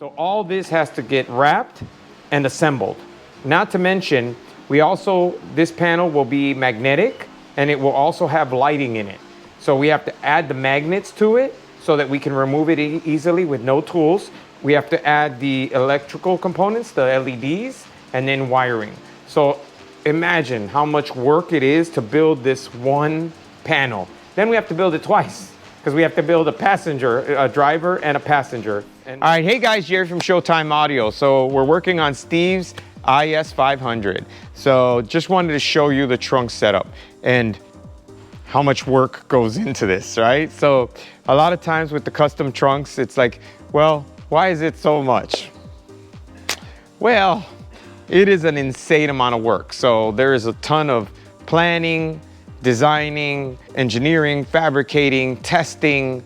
So all this has to get wrapped and assembled. Not to mention, this panel will be magnetic and it will also have lighting in it. So we have to add the magnets to it so that we can remove it easily with no tools. We have to add the electrical components, the LEDs, and then wiring. So imagine how much work it is to build this one panel. Then we have to build it twice because we have to build a driver and a passenger. All right, hey guys, Jerry from Showtime Audio. So we're working on Steve's IS500. So just wanted to show you the trunk setup and how much work goes into this, right? So a lot of times with the custom trunks, it's like, well, why is it so much? Well, it is an insane amount of work. So there is a ton of planning, designing, engineering, fabricating, testing,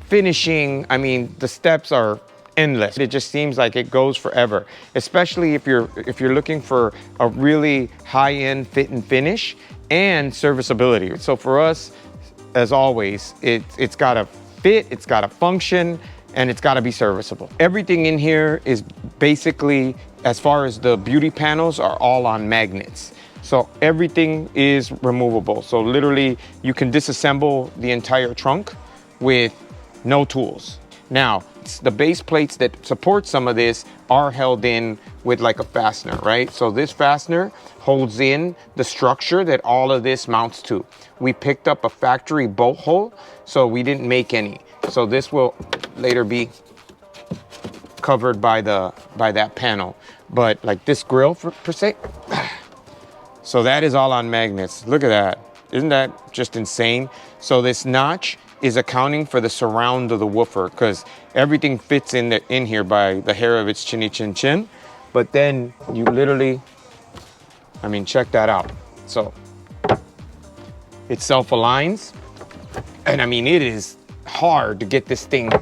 finishing. I mean, the steps are endless. It just seems like it goes forever, especially if you're looking for a really high-end fit and finish and serviceability. So for us, as always, it's gotta fit, it's gotta function, and it's gotta be serviceable. Everything in here is basically, as far as the beauty panels, are all on magnets. So everything is removable. So literally you can disassemble the entire trunk with no tools. Now, the base plates that support some of this are held in with like a fastener, right? So this fastener holds in the structure that all of this mounts to. We picked up a factory bolt hole, so we didn't make any. So this will later be covered by that panel. But like this grill per se, so that is all on magnets. Look at that. Isn't that just insane? So this notch is accounting for the surround of the woofer because everything fits in here by the hair of its chinny chin chin. But then you literally, I mean, check that out. So it self-aligns. And I mean, it is hard to get this thing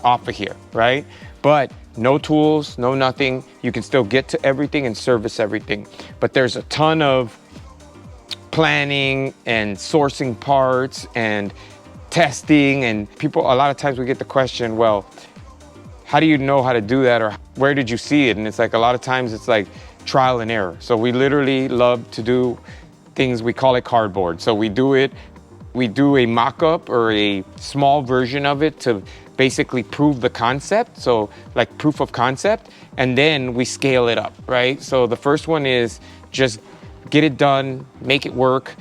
off of here, right? But no tools, no nothing. You can still get to everything and service everything. But there's a ton of planning and sourcing parts and testing, and people, a lot of times we get the question, well, how do you know how to do that, or where did you see it? And it's like, a lot of times it's like trial and error. So we literally love to do things, we call it cardboard. So we do a mock-up or a small version of it to basically prove the concept, so like proof of concept, and then we scale it up, right? So the first one is just get it done, make it work,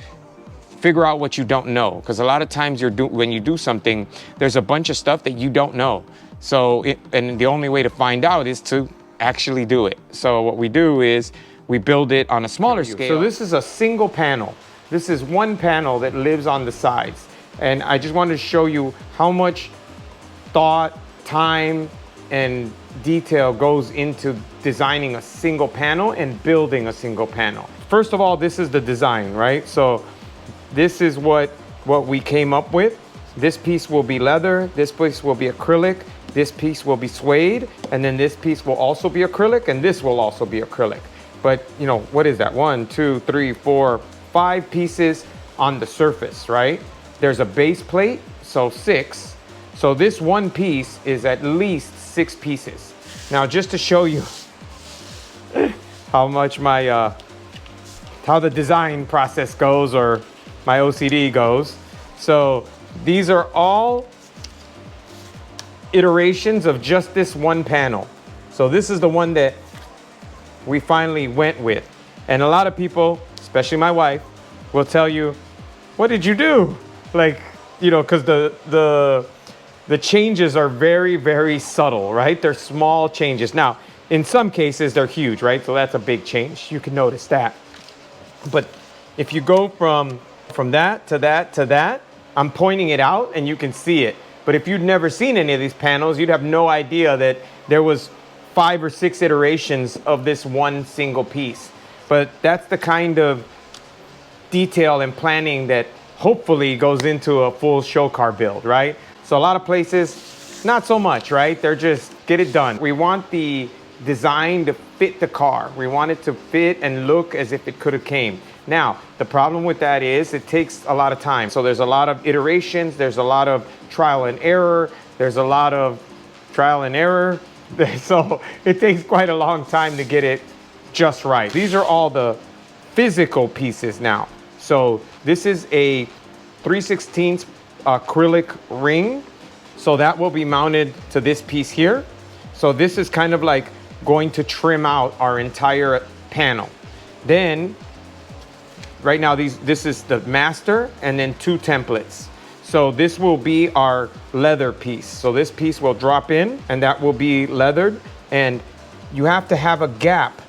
figure out what you don't know, because a lot of times when you do something, there's a bunch of stuff that you don't know. So and the only way to find out is to actually do it. So what we do is we build it on a smaller scale. So this is a single panel. This is one panel that lives on the sides. And I just wanted to show you how much thought, time, and detail goes into designing a single panel and building a single panel. First of all, this is the design, right? So this is what we came up with. This piece will be leather, this piece will be acrylic, this piece will be suede, and then this piece will also be acrylic, and this will also be acrylic. But you know, what is that? 1, 2, 3, 4, 5 pieces on the surface, right? There's a base plate, so 6. So this one piece is at least 6 pieces. Now, just to show you how much how the design process goes, or my OCD goes. So these are all iterations of just this one panel. So this is the one that we finally went with. And a lot of people, especially my wife, will tell you, what did you do? Like, you know, because the changes are very, very subtle, right? They're small changes. Now, in some cases, they're huge, right? So that's a big change. You can notice that. But if you go from that to that to that, I'm pointing it out and you can see it. But if you'd never seen any of these panels, you'd have no idea that there was 5 or 6 iterations of this one single piece. But that's the kind of detail and planning that hopefully goes into a full show car build, right? So a lot of places, not so much, right? They're just get it done. We want the design to fit the car. We want it to fit and look as if it could have came. Now, the problem with that is it takes a lot of time. So there's a lot of iterations, there's a lot of trial and error, So it takes quite a long time to get it just right. These are all the physical pieces now. So this is a 3/16 acrylic ring. So that will be mounted to this piece here. So this is kind of like going to trim out our entire panel. Then right now this is the master and then 2 templates. So this will be our leather piece. So this piece will drop in and that will be leathered, and you have to have a gap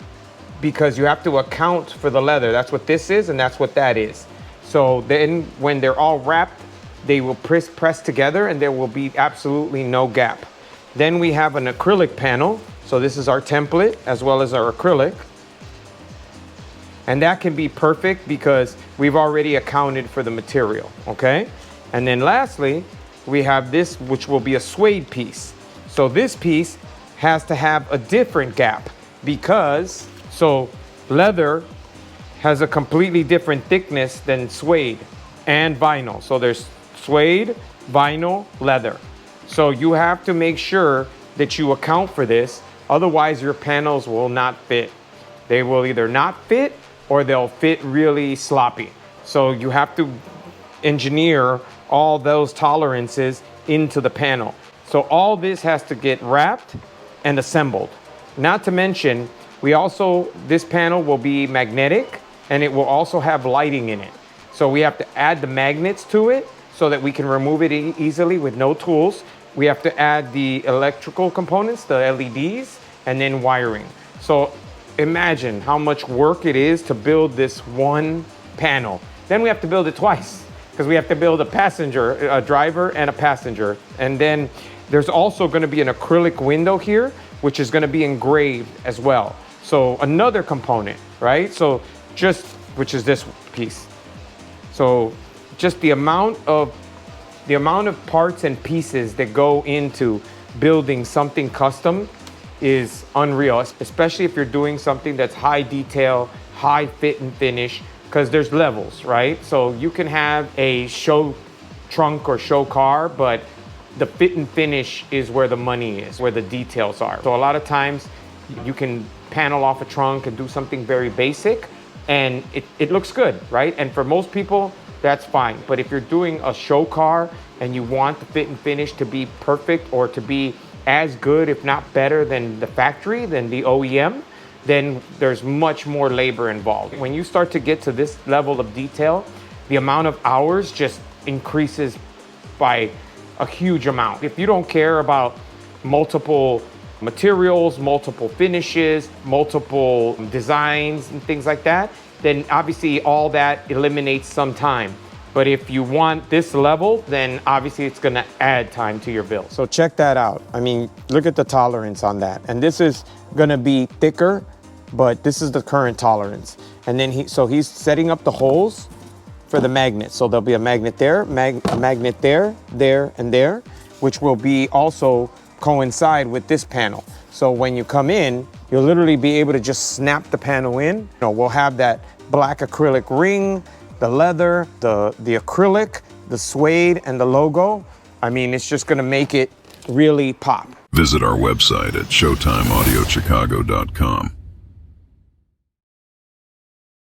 because you have to account for the leather. That's what this is and that's what that is. So then when they're all wrapped, they will press together and there will be absolutely no gap. Then we have an acrylic panel. So this is our template as well as our acrylic. And that can be perfect because we've already accounted for the material, okay? And then lastly, we have this, which will be a suede piece. So this piece has to have a different gap because, so leather has a completely different thickness than suede and vinyl. So there's suede, vinyl, leather. So you have to make sure that you account for this. Otherwise, your panels will not fit. They will either not fit or they'll fit really sloppy. So you have to engineer all those tolerances into the panel. So all this has to get wrapped and assembled. Not to mention, this panel will be magnetic and it will also have lighting in it. So we have to add the magnets to it so that we can remove it easily with no tools. We have to add the electrical components, the LEDs, and then wiring. So imagine how much work it is to build this one panel. Then we have to build it twice because we have to build a driver and a passenger. And then there's also going to be an acrylic window here, which is going to be engraved as well. So another component, right? So which is this piece. So just the amount of parts and pieces that go into building something custom is unreal, especially if you're doing something that's high detail, high fit and finish, because there's levels, right? So you can have a show trunk or show car, but the fit and finish is where the money is, where the details are. So a lot of times you can panel off a trunk and do something very basic and it looks good, right? And for most people, that's fine. But if you're doing a show car and you want the fit and finish to be perfect or to be as good, if not better than the factory, than the OEM, then there's much more labor involved. When you start to get to this level of detail, the amount of hours just increases by a huge amount. If you don't care about multiple materials, multiple finishes, multiple designs and things like that, then obviously all that eliminates some time. But if you want this level, then obviously it's gonna add time to your build. So check that out. I mean, look at the tolerance on that. And this is gonna be thicker, but this is the current tolerance. And then he's setting up the holes for the magnet. So there'll be a magnet there, a magnet there, there, and there, which will be also coincide with this panel. So when you come in, you'll literally be able to just snap the panel in. We'll have that black acrylic ring, the leather, the acrylic, the suede, and the logo. I mean, it's just gonna make it really pop. Visit our website at showtimeaudiochicago.com.